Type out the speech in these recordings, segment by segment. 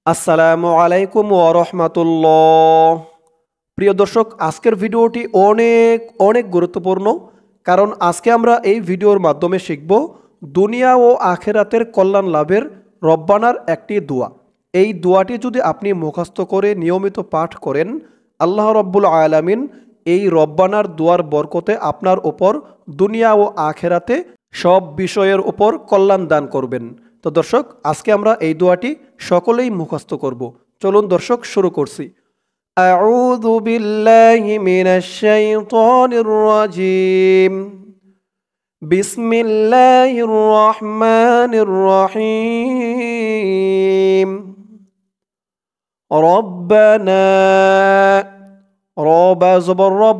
আসসালামু আলাইকুম ওয়া রাহমাতুল্লাহ। প্রিয় দর্শক, আজকের ভিডিওটি অনেক অনেক গুরুত্বপূর্ণ, কারণ আজকে আমরা এই ভিডিওর মাধ্যমে শিখব দুনিয়া ও আখেরাতের কল্যাণ লাভের রব্বানার একটি দোয়া। এই দোয়াটি যদি আপনি মুখস্থ করে নিয়মিত পাঠ করেন, আল্লাহ রব্বুল আলামিন এই রব্বানার দোয়ার বরকতে আপনার ওপর দুনিয়া ও আখেরাতে সব বিষয়ের ওপর কল্যাণ দান করবেন। তো দর্শক, আজকে আমরা এই দোয়াটি সকলেই মুখস্থ করব। চলুন দর্শক, শুরু করছি। আউযু বিল্লাহি মিনাশ শাইতানির রাজিম। বিসমিল্লাহির রহমানির রহিম। রব্বানা, রবা জবর রব,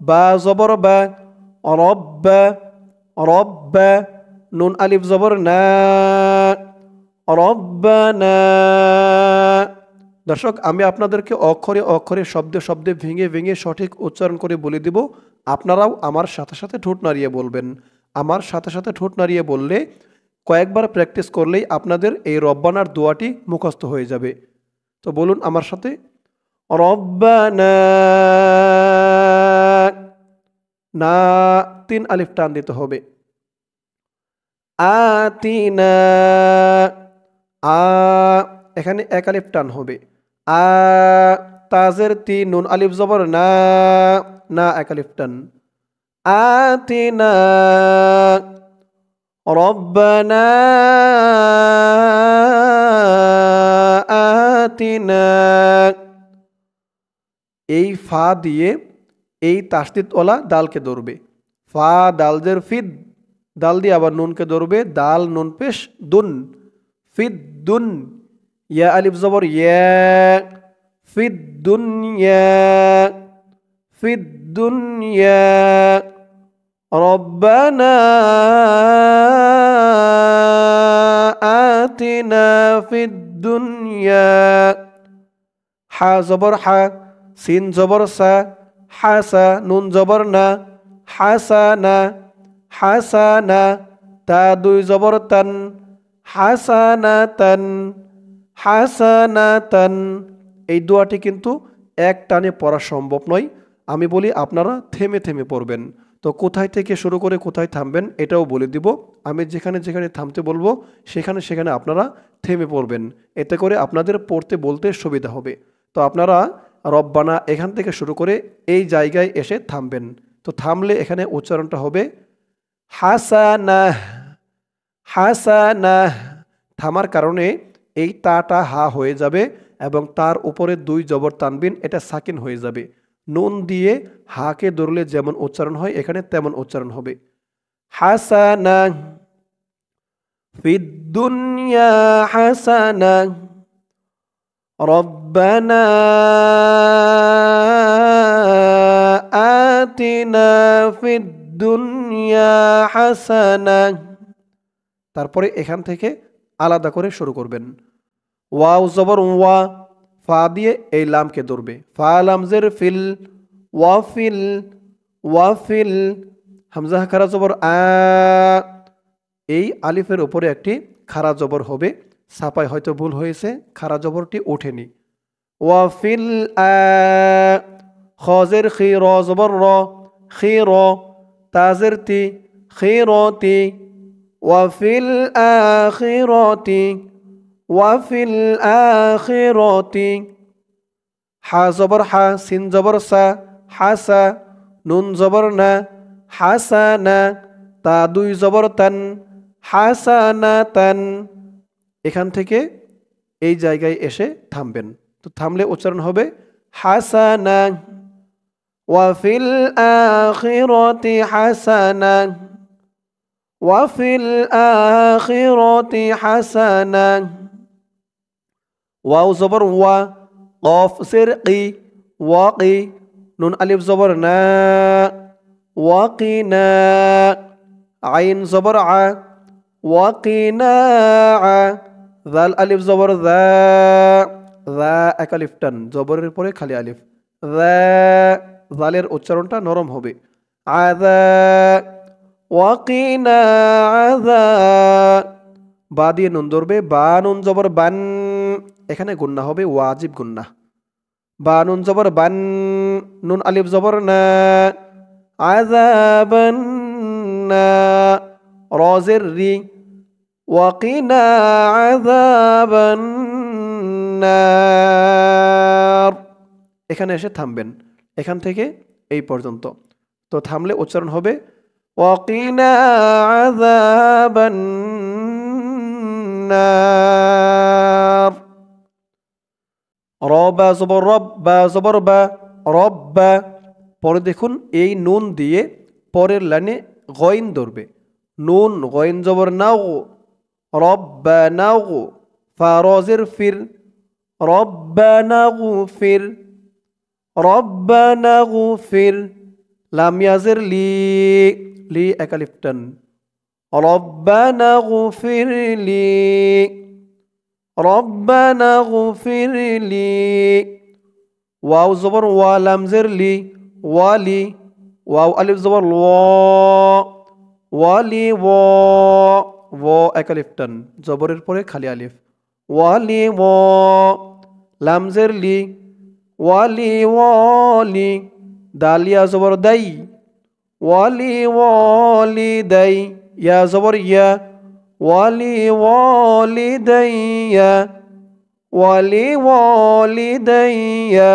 বা জবর বা, রব্বা, রব্বা, নুন আলিফ জবর না, রব্বানা। দর্শক, আমি আপনাদেরকে অক্ষরে অক্ষরে শব্দে শব্দে ভেঙে ভেঙে সঠিক উচ্চারণ করে বলে দিব। আপনারাও আমার সাথে সাথে ঠোঁট নাড়িয়ে বলবেন। আমার সাথে সাথে ঠোঁট নাড়িয়ে বললে, কয়েকবার প্র্যাকটিস করলেই আপনাদের এই রব্বানার দোয়াটি মুখস্থ হয়ে যাবে। তো বলুন আমার সাথে, রব্বানা। না, 3 আলিফ টান দিতে হবে। আতিনা, আ, এখানে 1 আলিফ টান হবে। আ, তাজের 3, নুন আলিফ জবর না, না 1 আলিফ টান। আতিনা, রব্বানা আতিনা। এই ফা দিয়ে এই তাসদিদওয়ালা দালকে ধরবে। ফা দালজের ফিদ, দাল দিয়ে আবার নুনকে ধরবে। দাল নুন পেশ দুন, ফিদ দুন। ইয়া আলিফ জবর ইয়া, ফিদ দুনিয়া, ফিদ দুনিয়া। রব্বানা আতিনা ফিদ দুনিয়া। হা জবর হা, সিন জবর সা, হাসা, নুন জবর না, হাসানা, হাসানা। তা 2 জবর তান, হাসানাতান, হাসানাতান। এই দোয়াটি কিন্তু এক টানে পড়া সম্ভব নয়। আমি বলি আপনারা থেমে থেমে পড়বেন। তো কোথায় থেকে শুরু করে কোথায় থামবেন এটাও বলে দিব। আমি যেখানে যেখানে থামতে বলবো সেখানে সেখানে আপনারা থেমে পড়বেন। এতে করে আপনাদের পড়তে বলতে সুবিধা হবে। তো আপনারা রব্বানা এখান থেকে শুরু করে এই জায়গায় এসে থামবেন। তো থামলে এখানে উচ্চারণটা হবে হাসানাহ, হাসানাহ। থামার কারণে এই তাটা হা হয়ে যাবে এবং তার উপরে 2 জবর তানবিন, এটা সাকিন হয়ে যাবে। নুন দিয়ে হাকে ধরলে যেমন উচ্চারণ হয় এখানে তেমন উচ্চারণ হবে। হাসানাহ, ফিদ দুনিয়া হাসানাহ, রব্বানা আতিনা ফিদ দুনিয়া হাসানাহ। তারপরে এখান থেকে আলাদা করে শুরু করবেন। ওয়াও জবর ওয়া, ফা দিয়ে এই লামকে ধরবে। ফা লামজের ফিল, ওয়াফিল, ওয়াফিল। হামজা খারা জবর আ, এই আলিফের উপরে একটি খারা জবর হবে। ছাপায় হয়তো ভুল হয়েছে, খারা জবরটি ওঠেনি। ওয়াফিল আ, খজের খি, র জবর র, খি র। তাজের তি, খি র তি। ওয়াফিল আখিরাতি, ওয়াফিল আখিরাতি। হা জবর হা, সিন জবর সা, হাসা, নুন জবর না, হাসানা। তা 2 জবর তান, হাসানাতান। এখান থেকে এই জায়গায় এসে থামবেন। তো থামলে উচ্চারণ হবে হাসানা, ওয়াফিল আখিরাতি হাসানা, ওয়াফিল আখিরাতি হাসানা। ওয়াও জবর ওয়া, কফ জের কি, ওয়াকি, নুন আলিফ জবর না, ওয়াকিনা। আইন জবর আ, ওয়াকিনা আ। জাল আলিফ জবর যা, যা 1 আলিফ টান, জবরের পরে খালি আলিফ। যা, জালের উচ্চারণটা নরম হবে। আযা, ওয়াকিনা আযা। বা দিয়ে নুন ধরবে। বা নুন জবর বান, এখানে গুন্না হবে ওয়াজিব গুন্না। বা নুন জবর বান, নুন আলিফ জবর না, আযাবান না, রজের রি, ওয়াকিনা আযাবান নার। এখানে এসে থামবেন, এখান থেকে এই পর্যন্ত। তো থামলে উচ্চারণ হবে ওয়াকিনা আযাবান নার। রবা জবর রব, বা জবর বা, রব্বা। পরে দেখুন এই নুন দিয়ে পরের লাইনে গইন ধরবে। নুন গইন জবর নাও, রব্বানাউ। ফা রজের ফির, রব্বানাউ ফির, রব্বানাউ ফির। লাম ইয়াজের লি, লি একালিফ টান, রব্বানাউ ফির লি, রব্বানাউ ফির লি। ওয়াও জবর ওয়া, লামজের লি, ওয়ালি। ওয়াও আলিফ জবর ল, ওয়ালি ও, ও একালিফ টান, জবরের পরে খালি আলিফ, ওয়ালি ও। লামজের লি, ওয়ালি ওয়ালি। দালিয়া জবর দাই, ওয়ালি ওয়ালি দাই। ইয়া জবর ইয়া, ওয়ালি ওয়ালি দাইয়া, ওয়ালি ওয়ালি দাইয়া।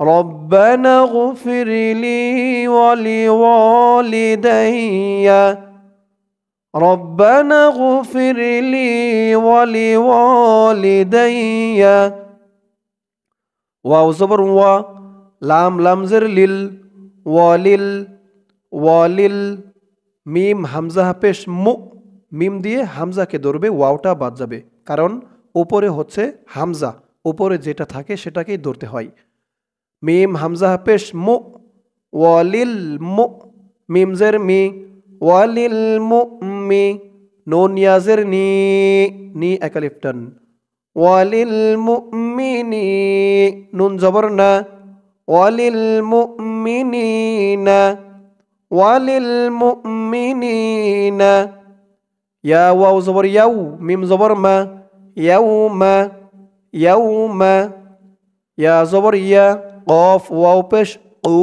ربنا اغفر لي ولوالدي، ربنا اغفر لي ولوالدي। واو زبر وا، লাম লামজের লিল, ওয়ালিল, ওয়ালিল। মিম হামজা পেশ মু, মিম দিয়ে হামজাকে ধরবে, ওয়াওটা বাদ যাবে, কারণ উপরে হচ্ছে হামজা, উপরে যেটা থাকে সেটাকেই ধরতে হয়। মিম হামজা পেশ মু, ওয়ালিল মু। মিম জের মি, ওয়ালিল মু মি। নুন ইয়াজের নি, নি একালিফ টান, ওয়ালিল মুমিনি। নুন জবর না, ওয়ালিল মুমিনিনা, ওয়ালিল মুমিনিনা। ইয়া ওয়াও জবর ইয়াউ, মিম জবর মা, ইয়াউমা, ইয়াউমা। ইয়া জবর ইয়া, কফ ওয়াও পেশ কু,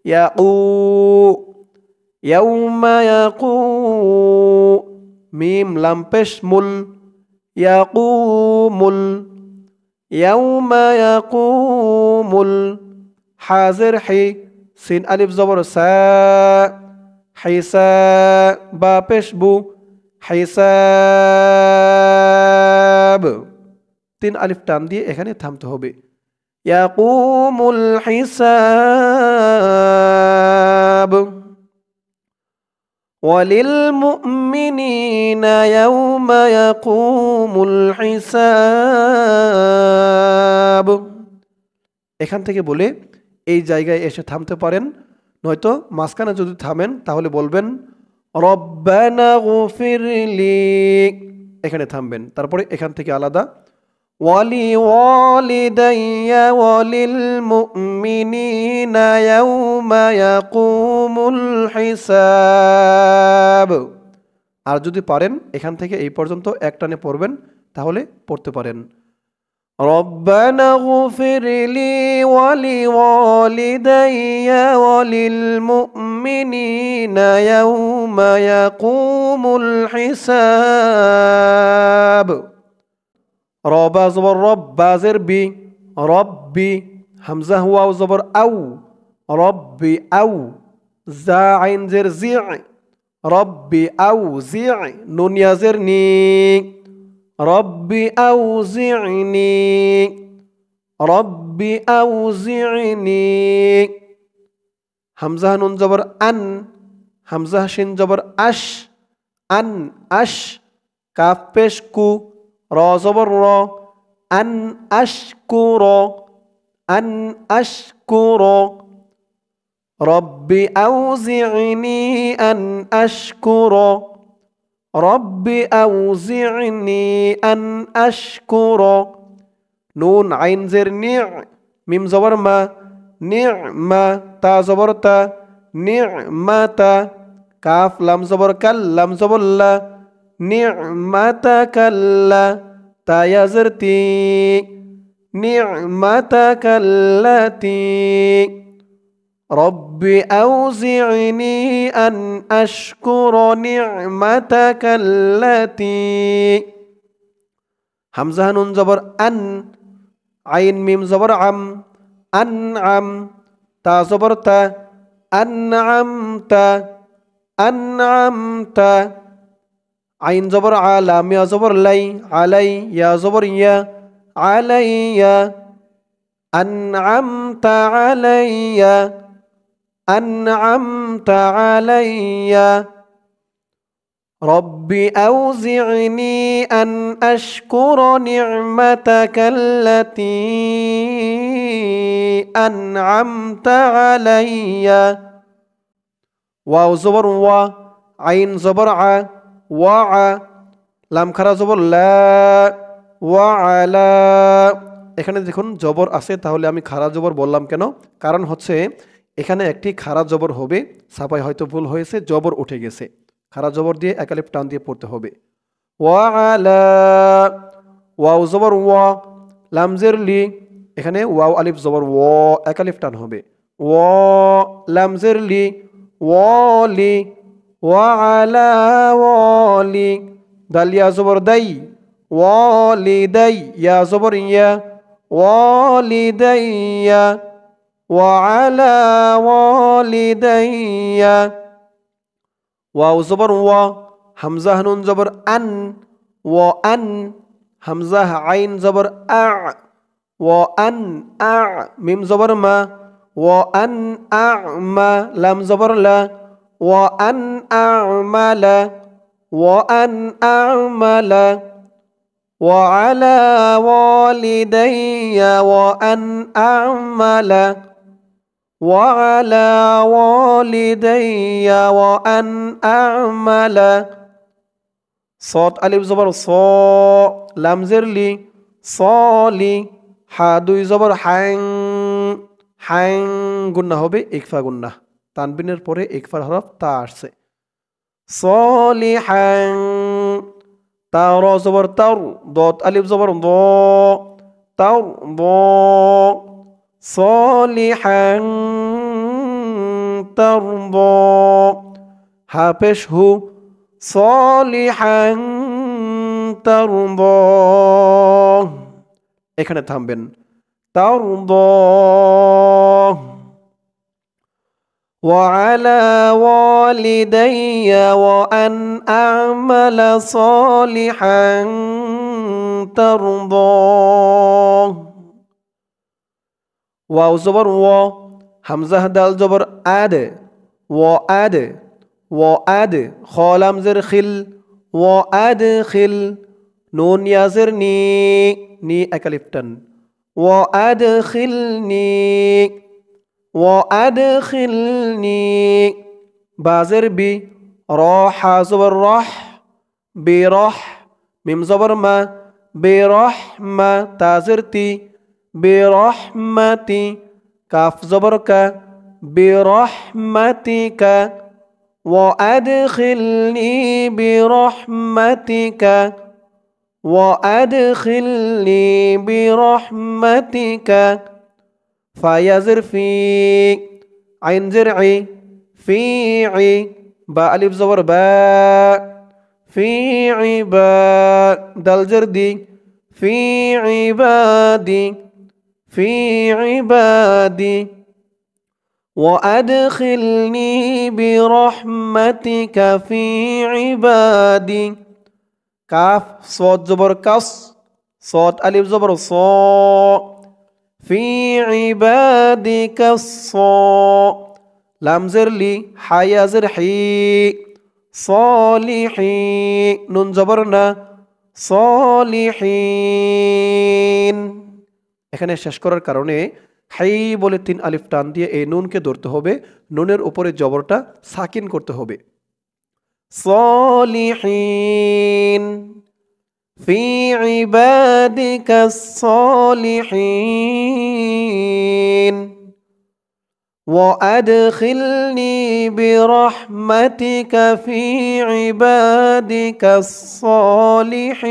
ইয়াকু, ইয়াউমা ইয়াকু। মিম লাম পেশ মুল, ইয়াকুমুল, ইয়াউমা ইয়াকুমুল। হাজের হি, সিন আলিফ জবর সা, হাইসা। বা পেশ বু, হাইসাব। 3 আলিফ টান দিয়ে এখানে থামতে হবে। ইয়াকুমুল হিসাব। ওয়ালিল মুমিনিনা ইয়াউমা ইয়াকুমুল হিসাব। এখান থেকে বলে এই জায়গায় এসে থামতে পারেন, নয়তো মাঝখানে যদি থামেন তাহলে বলবেন রব্বানা গফিরলি, এখানে থামবেন, তারপরে এখান থেকে আলাদা ওয়ালি ওয়ালিদাইয়া ওয়ালিল মুমিনিনা ইয়াউমা ইয়াকুমুল হিসাব। আর যদি পারেন এখান থেকে এই পর্যন্ত একটানে পড়বেন, তাহলে পড়তে পারেন রব্বানা গফিরলি ওয়ালিওয়ালিদাইয়া ওয়ালিল মুমিনিনা ইয়াউমা ইয়াকুমুল হিসাব। রবা জবর রব, বাজের বি, রব্বি। হামজা ওয়াও জবর আউ, রব্বি আউ। জা আইন জের জি, রব্বি আউ জি। নুন ইয়াজের নি, রব্বি আউ জিনি, রব্বি আউ জিনি। হামজা নুন জবর আন, হামজা শিন জবর আশ, আন আশ। কাফ পেশ কু, র জবর র, আন আশকুর, আন আশকুর। রব্বি আউজিনি আন আশকুর, রব্বি আউজিনি আন আশকুর। নুন আইন জের নি, মিম জবর মা, নি'মা। তা জবর তা, নি'মাতা। কাফ লাম জবর কাল, লাম জবর লা, নি'মাতাকাল্লা। তায়াজের তি নি'মাতাকাল্লাতি রব্বি আউজি'নি আন আশকুরা নি'মাতাকাল্লাতি হামজা নুন জবর আন আইন মিম জবর আম আনআম তা জবর তা আনআমতা আনআমতা আইন জবর আ লাম ইয়া জবর লাই আলাই ইয়া জবর ইয়া আলাইয়া আনআমতা আলাইয়া আনআমতা আলাইয়া রব্বি আউজি'নি আন আশকুরা নি'মাতাকাল্লাতি আনআমতা আলাইয়া ওয়াও জবর ওয়া আইন জবর আ ওয়া আ লাম খারা জবর লা ওয়া আলা এখানে দেখুন জবর আছে, তাহলে আমি খারা জবর বললাম কেন? কারণ হচ্ছে এখানে একটি খারা জবর হবে, ছাপায় হয়তো ভুল হয়েছে, জবর উঠে গেছে, খারা জবর দিয়ে এক আলিফ টান দিয়ে পড়তে হবে। ওয়া আলা ওয়াও জবর ওয়া লাম জের লি, এখানে ওয়াও আলিফ জবর ওয়া এক আলিফ টান হবে। ওয়া লাম জের লি ওয়ালি ওয়া আলা ওয়ালি দাল ইয়া জবর দাই ওয়ালিদাই ইয়া জবর ইয়া ওয়ালিদাইয়া ওয়া আলা ওয়ালিদাইয়া ওয়াও জবর ওয়া হামজা নুন জবর আন ওয়া আন হামজা আইন জবর আ ওয়া আন আ মিম জবর মা ওয়া আন আ'মা লাম জবর লা ওয়া আন আ'মালা ওয়া আন আ'মালা ওয়া আলা ওয়ালিদাইয়া ওয়া আন আ'মালা ওয়া আলা ওয়ালিদাইয়া ওয়া আন আ'মালা صاد আলিফ জবর স লাম জের লি সলি হা দুই জবর হাং হাং গুন্না হবে ইকফা গুন্না, তানবিনের পরে ইকফার হরফ তা আসছে। সলিহাং তা র জবর তার দত আলিফ জবর দ তার দ সলিহাং তার দ হা পেশ হু সলিহাং তার দ এখানে থামবেন। তার দ وعلى والدي وأن أعمل صالحا ترضاه واو زبر و همزة دال زبر آد وآد وآد خالم زر خل وأدخل نون يازر ني ني أكلفتن وأدخلني وأدخلني بازر بي راح زبر رح برح ميم زبر ما برحمة تازرتي برحمتي كاف زبر كا برحمتك وأدخلني برحمتك وأدخلني برحمتك فيزر في عين زرعي في عي با ألف زبر با في عباد دال جردي في عبادي في عبادي وأدخلني برحمتك في عبادي كاف صوت زبر كص صوت ألف زبر صا في عبادك الصا لام زر لي حيا زر حي صالحي نون زبرنا صالحين এখানে শেষ করার কারণে হাই বলে 3 আলিফ টান দিয়ে এই নুনকে ধরতে হবে, নুনের উপরে জবরটা সাকিন করতে হবে। صالحين في عبادك الصالحين وأدخلني برحمتك في عبادك الصالحين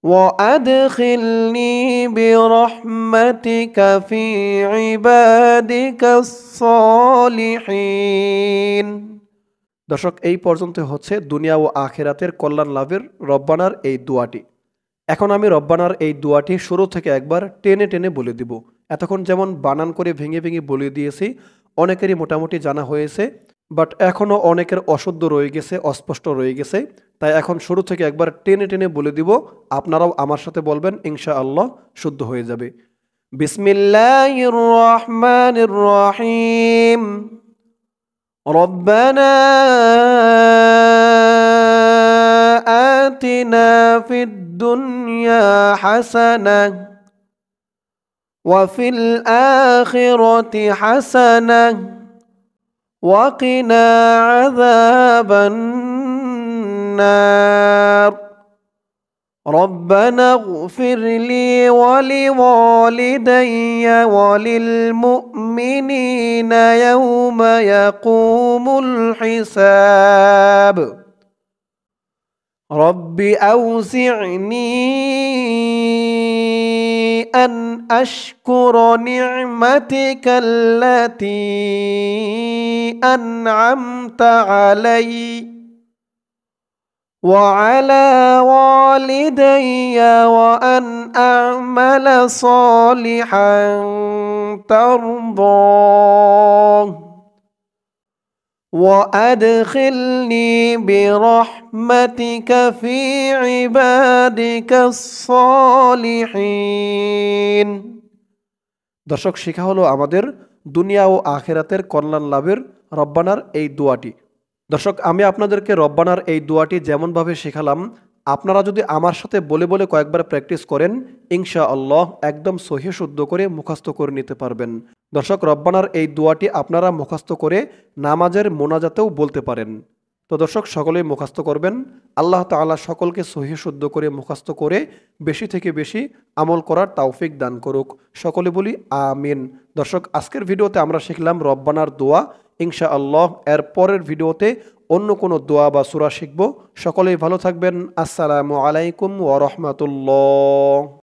وأدخلني برحمتك في عبادك الصالحين। দর্শক, এই পর্যন্ত হচ্ছে দুনিয়া ও আখিরাতের কল্যাণ লাভের রব্বানার এই দোয়াটি। এখন আমি রব্বানার এই দোয়াটি শুরু থেকে একবার টেনে টেনে বলে দিব। এতক্ষণ যেমন বানান করে ভেঙে ভেঙে বলে দিয়েছি, অনেকেরই মোটামুটি জানা হয়েছে, বাট এখনও অনেকের অশুদ্ধ রয়ে গেছে, অস্পষ্ট রয়ে গেছে। তাই এখন শুরু থেকে একবার টেনে টেনে বলে দিব, আপনারাও আমার সাথে বলবেন, ইনশাআল্লাহ শুদ্ধ হয়ে যাবে। বিসমিল্লাহির রহমানির রহিম। রব্বানা আতিনা ফিদ দুনিয়া হাসানাহ ওয়া ফিল আখিরাতি হাসানাহ ওয়া কিনা আযাবান নার। ربنا اغفر لي ولوالدي وللمؤمنين يوم يقوم الحساب رب أوزعني أن أشكر نعمتك التي أنعمت علي وعلى والدي وأن أعمل صالحا ترضاه وأدخلني برحمتك في عبادك الصالحين। দর্শক, শিখা হলো আমাদের দুনিয়া ও আখিরাতের কল্যাণ লাভের রব্বানার এই দোয়াটি। দর্শক, আমি আপনাদেরকে রব্বানার এই দোয়াটি যেমনভাবে শেখালাম, আপনারা যদি আমার সাথে বলে বলে কয়েকবার প্র্যাকটিস করেন, ইনশাআল্লাহ একদম সহিহ শুদ্ধ করে মুখস্থ করে নিতে পারবেন। দর্শক, রব্বানার এই দোয়াটি আপনারা মুখস্থ করে নামাজের মোনাজাতেও বলতে পারেন। তো দর্শক, সকলেই মুখস্থ করবেন। আল্লাহ তাআলা সকলকে সহিহ শুদ্ধ করে মুখস্থ করে বেশি থেকে বেশি আমল করার তৌফিক দান করুক। সকলে বলি আমিন। দর্শক, আজকের ভিডিওতে আমরা শিখলাম রব্বানার দোয়া। ইনশাআল্লাহ এর পরের ভিডিওতে অন্য কোনো দোয়া বা সূরা শিখব। সকলেই ভালো থাকবেন। আসসালামু আলাইকুম ওয়া রাহমাতুল্লাহ।